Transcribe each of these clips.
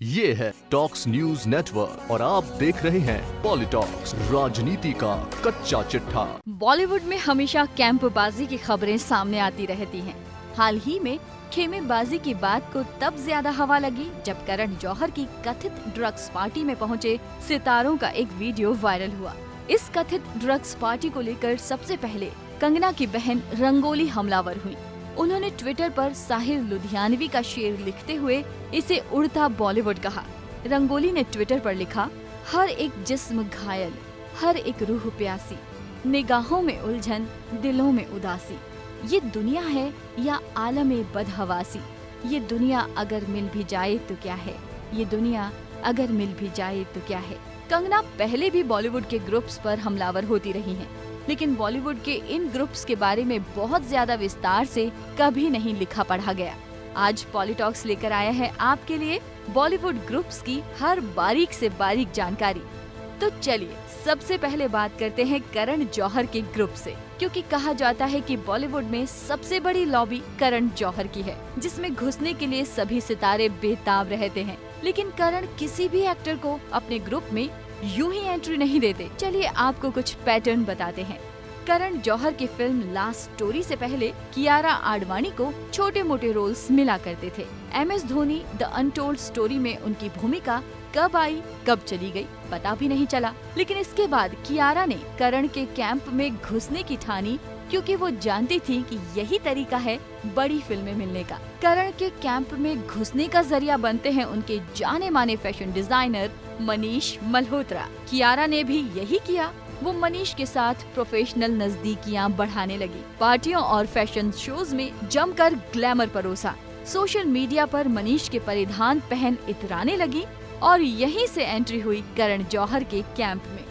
ये है talks news network और आप देख रहे हैं पॉलिटॉक्स, राजनीति का कच्चा चिट्ठा। बॉलीवुड में हमेशा कैंपबाजी की खबरें सामने आती रहती हैं। हाल ही में खेमेबाजी की बात को तब ज्यादा हवा लगी जब करण जौहर की कथित ड्रग्स पार्टी में पहुंचे सितारों का एक वीडियो वायरल हुआ। इस कथित ड्रग्स पार्टी को लेकर सबसे पहले कंगना की बहन रंगोली हमलावर हुई। उन्होंने ट्विटर पर साहिर लुधियानवी का शेर लिखते हुए इसे उड़ता बॉलीवुड कहा। रंगोली ने ट्विटर पर लिखा, हर एक जिस्म घायल, हर एक रूह प्यासी, निगाहों में उलझन, दिलों में उदासी। ये दुनिया है या आलमे बदहवासी, ये दुनिया अगर मिल भी जाए तो क्या है, ये दुनिया अगर मिल भी जाए तो क्या है। कंगना पहले भी बॉलीवुड के ग्रुप्स पर हमलावर होती रही हैं, लेकिन बॉलीवुड के इन ग्रुप्स के बारे में बहुत ज्यादा विस्तार से कभी नहीं लिखा पढ़ा गया। आज पॉलिटॉक्स लेकर आया है आपके लिए बॉलीवुड ग्रुप्स की हर बारीक से बारीक जानकारी। तो चलिए सबसे पहले बात करते हैं करण जौहर के ग्रुप से, क्योंकि कहा जाता है कि बॉलीवुड में सबसे बड़ी लॉबी करण जौहर की है, जिसमें घुसने के लिए सभी सितारे बेताब रहते हैं। लेकिन करण किसी भी एक्टर को अपने ग्रुप में यूं ही एंट्री नहीं देते। चलिए आपको कुछ पैटर्न बताते हैं। करण जौहर की फिल्म लास्ट स्टोरी से पहले कियारा आडवाणी को छोटे मोटे रोल्स मिला करते थे। MS Dhoni the untold story में उनकी भूमिका कब आई कब चली गई पता भी नहीं चला। लेकिन इसके बाद कियारा ने करण के कैंप में घुसने की ठानी, क्योंकि वो जानती थी कि यही तरीका है बड़ी फिल्में मिलने का। करण के कैंप में घुसने का जरिया बनते हैं उनके जाने माने फैशन डिजाइनर मनीष मल्होत्रा। कियारा ने भी यही किया। वो मनीष के साथ प्रोफेशनल नजदीकियां बढ़ाने लगी, पार्टियों और फैशन शोज में जमकर ग्लैमर परोसा। सोशल मीडिया पर मनीष के परिधान पहन इतराने लगी और यहीं से एंट्री हुई करण जौहर के कैंप में।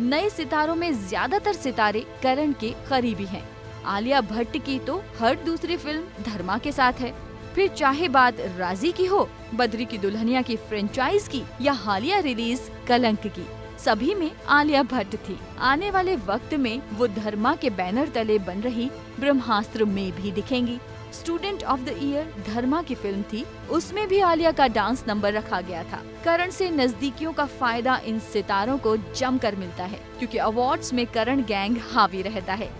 नए सितारों में ज्यादातर सितारे करण के करीबी हैं। आलिया भट्ट की तो हर दूसरी फिल्म धर्मा के साथ है। फिर चाहे बात राजी की हो, बद्री की दुल्हनिया की फ्रेंचाइज की या हालिया रिलीज कलंक की, सभी में आलिया भट्ट थी। आने वाले वक्त में वो धर्मा के बैनर तले बन रही ब्रह्मास्त्र में भी दिखेंगी। स्टूडेंट ऑफ द ईयर धर्मा की फिल्म थी, उसमें भी आलिया का डांस नंबर रखा गया था। करण से नजदीकियों का फायदा इन सितारों को जमकर मिलता है, क्योंकि अवार्ड्स में करण गैंग हावी रहता है।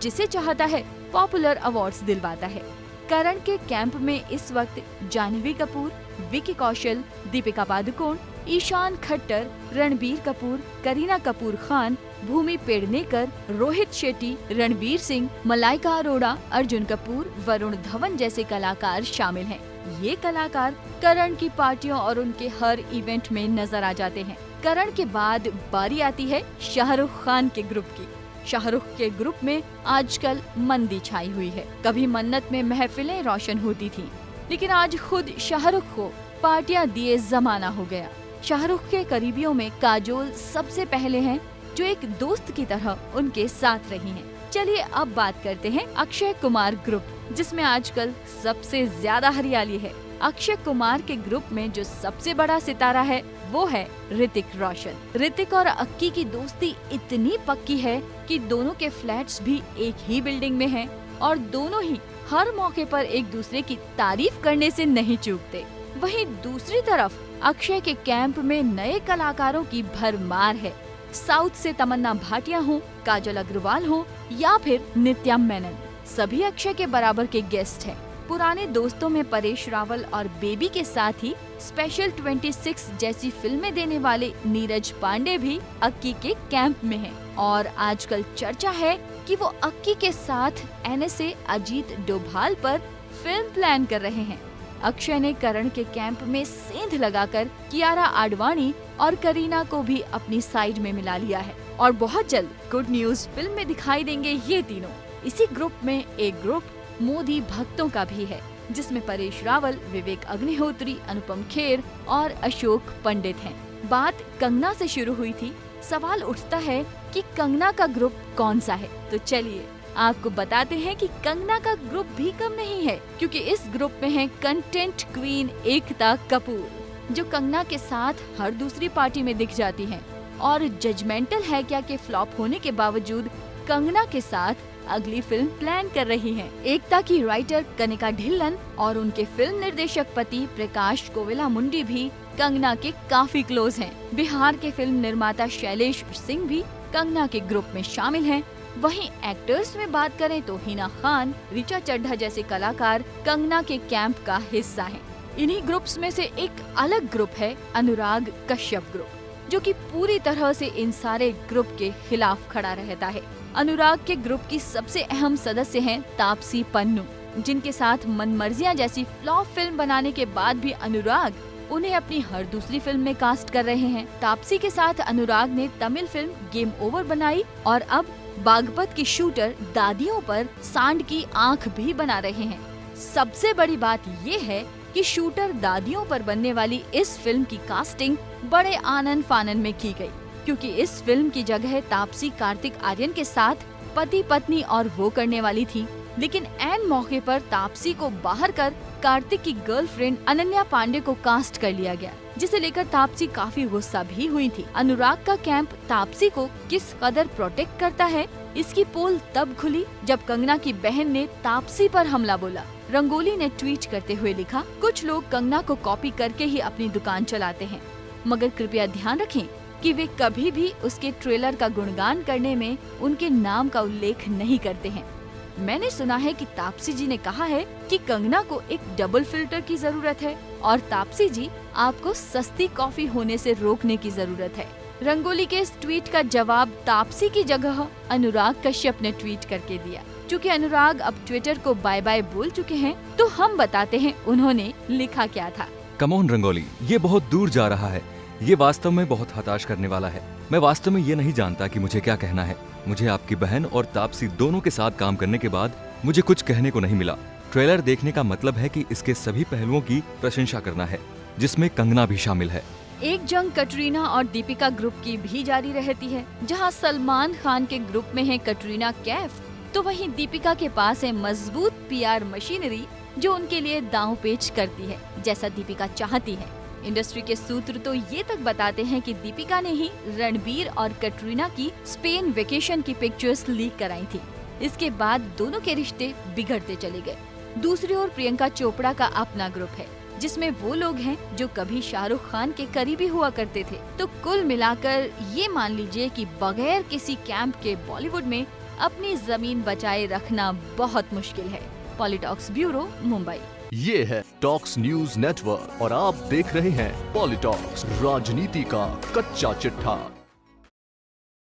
जिसे चाहता है पॉपुलर अवार्ड्स दिलवाता है। करण के कैंप में इस वक्त जानवी कपूर, विकी कौशल, दीपिका पादुकोण, ईशान खट्टर, रणबीर कपूर, करीना कपूर खान, भूमि पेडनेकर, रोहित शेट्टी, रणवीर सिंह, मलाइका अरोड़ा, अर्जुन कपूर, वरुण धवन जैसे कलाकार शामिल हैं। ये कलाकार करण की पार्टियों और उनके हर इवेंट में नजर आ जाते हैं। करण के बाद बारी आती है शाहरुख खान के ग्रुप की। शाहरुख के ग्रुप में आजकल मंदी छाई हुई है। कभी मन्नत में महफिलें रोशन होती थी, लेकिन आज खुद शाहरुख को पार्टियां दिए जमाना हो गया। शाहरुख के करीबियों में काजोल सबसे पहले हैं, जो एक दोस्त की तरह उनके साथ रही हैं। चलिए अब बात करते हैं अक्षय कुमार ग्रुप, जिसमें आजकल सबसे ज्यादा हरियाली है। अक्षय कुमार के ग्रुप में जो सबसे बड़ा सितारा है वो है ऋतिक रोशन। ऋतिक और अक्की की दोस्ती इतनी पक्की है कि दोनों के फ्लैट्स भी एक ही बिल्डिंग में हैं और दोनों ही हर मौके पर एक दूसरे की तारीफ करने से नहीं चूकते। वहीं दूसरी तरफ अक्षय के कैंप में नए कलाकारों की भरमार है। साउथ से तमन्ना भाटिया हो, काजल अग्रवाल हो या फिर नित्या मेनन, सभी अक्षय के बराबर के गेस्ट हैं। पुराने दोस्तों में परेश रावल और बेबी के साथ ही स्पेशल 26 जैसी फिल्में देने वाले नीरज पांडे भी अक्की के कैंप में हैं। और आजकल चर्चा है कि वो अक्की के साथ NSA अजीत डोभाल पर फिल्म प्लान कर रहे हैं। अक्षय ने करण के कैंप में सेंध लगाकर कियारा आडवाणी और करीना को भी अपनी साइड में मिला लिया है और बहुत जल्द गुड न्यूज फिल्म में दिखाई देंगे ये तीनों। इसी ग्रुप में एक ग्रुप मोदी भक्तों का भी है, जिसमें परेश रावल, विवेक अग्निहोत्री, अनुपम खेर और अशोक पंडित हैं। बात कंगना से शुरू हुई थी। सवाल उठता है कि कंगना का ग्रुप कौन सा है। तो चलिए आपको बताते हैं कि कंगना का ग्रुप भी कम नहीं है, क्योंकि इस ग्रुप में है कंटेंट क्वीन एकता कपूर, जो कंगना के साथ हर दूसरी पार्टी में दिख जाती हैं और जजमेंटल है क्या के फ्लॉप होने के बावजूद कंगना के साथ अगली फिल्म प्लान कर रही हैं। एकता की राइटर कनिका ढिल्लन और उनके फिल्म निर्देशक पति प्रकाश कोविला मुंडी भी कंगना के काफी क्लोज हैं। बिहार के फिल्म निर्माता शैलेश सिंह भी कंगना के ग्रुप में शामिल हैं। वहीं एक्टर्स में बात करें तो हिना खान, ऋचा चड्ढा जैसे कलाकार कंगना के कैंप का हिस्सा हैं। इन्हीं ग्रुप्स में से एक अलग ग्रुप है अनुराग कश्यप ग्रुप, जो कि पूरी तरह से इन सारे ग्रुप के खिलाफ खड़ा रहता है। अनुराग के ग्रुप की सबसे अहम सदस्य हैं तापसी पन्नू, जिनके साथ मनमर्जियां जैसी फ्लॉप फिल्म बनाने के बाद भी अनुराग उन्हें अपनी हर दूसरी फिल्म में कास्ट कर रहे हैं। तापसी के साथ अनुराग ने तमिल फिल्म गेम ओवर बनाई और अब बागपत की शूटर दादियों पर सांड की आंख भी बना रहे हैं। सबसे बड़ी बात ये है कि शूटर दादियों पर बनने वाली इस फिल्म की कास्टिंग बड़े आनन फानन में की गई, क्योंकि इस फिल्म की जगह तापसी कार्तिक आर्यन के साथ पति पत्नी और वो करने वाली थी, लेकिन ऐन मौके पर तापसी को बाहर कर कार्तिक की गर्लफ्रेंड अनन्या पांडे को कास्ट कर लिया गया, जिसे लेकर तापसी काफी गुस्सा भी हुई थी। अनुराग का कैंप तापसी को किस कदर प्रोटेक्ट करता है, इसकी पोल तब खुली जब कंगना की बहन ने तापसी पर हमला बोला। रंगोली ने ट्वीट करते हुए लिखा, कुछ लोग कंगना को कॉपी करके ही अपनी दुकान चलाते हैं, मगर कृपया ध्यान रखें कि वे कभी भी उसके ट्रेलर का गुणगान करने में उनके नाम का उल्लेख नहीं करते हैं। मैंने सुना है कि तापसी जी ने कहा है कि कंगना को एक डबल फिल्टर की जरूरत है और तापसी जी आपको सस्ती कॉफी होने से रोकने की जरूरत है। रंगोली के इस ट्वीट का जवाब तापसी की जगह अनुराग कश्यप ने ट्वीट करके दिया। चूँकि अनुराग अब ट्विटर को बाय बाय बोल चुके हैं, तो हम बताते हैं उन्होंने लिखा क्या था। कम ऑन रंगोली, ये बहुत दूर जा रहा है। ये वास्तव में बहुत हताश करने वाला है। मैं वास्तव में ये नहीं जानता कि मुझे क्या कहना है। मुझे आपकी बहन और तापसी दोनों के साथ काम करने के बाद मुझे कुछ कहने को नहीं मिला। ट्रेलर देखने का मतलब है कि इसके सभी पहलुओं की प्रशंसा करना है, जिसमें कंगना भी शामिल है। एक जंग कटरीना और दीपिका ग्रुप की भी जारी रहती है। जहां सलमान खान के ग्रुप में है कटरीना कैफ, तो वहीं दीपिका के पास है मजबूत पीआर मशीनरी जो उनके लिए दांव पेच करती है, जैसा दीपिका चाहती है। इंडस्ट्री के सूत्र तो ये तक बताते हैं कि दीपिका ने ही रणबीर और कटरीना की स्पेन वेकेशन की पिक्चर्स लीक कराई थी। इसके बाद दोनों के रिश्ते बिगड़ते चले गए। दूसरी ओर प्रियंका चोपड़ा का अपना ग्रुप है, जिसमें वो लोग हैं जो कभी शाहरुख खान के करीबी हुआ करते थे। तो कुल मिलाकर ये मान लीजिए कि बगैर किसी कैंप के बॉलीवुड में अपनी जमीन बचाए रखना बहुत मुश्किल है। पॉलिटॉक्स ब्यूरो, मुंबई। ये है टॉक्स न्यूज नेटवर्क और आप देख रहे हैं पॉलिटॉक्स, राजनीति का कच्चा चिट्ठा।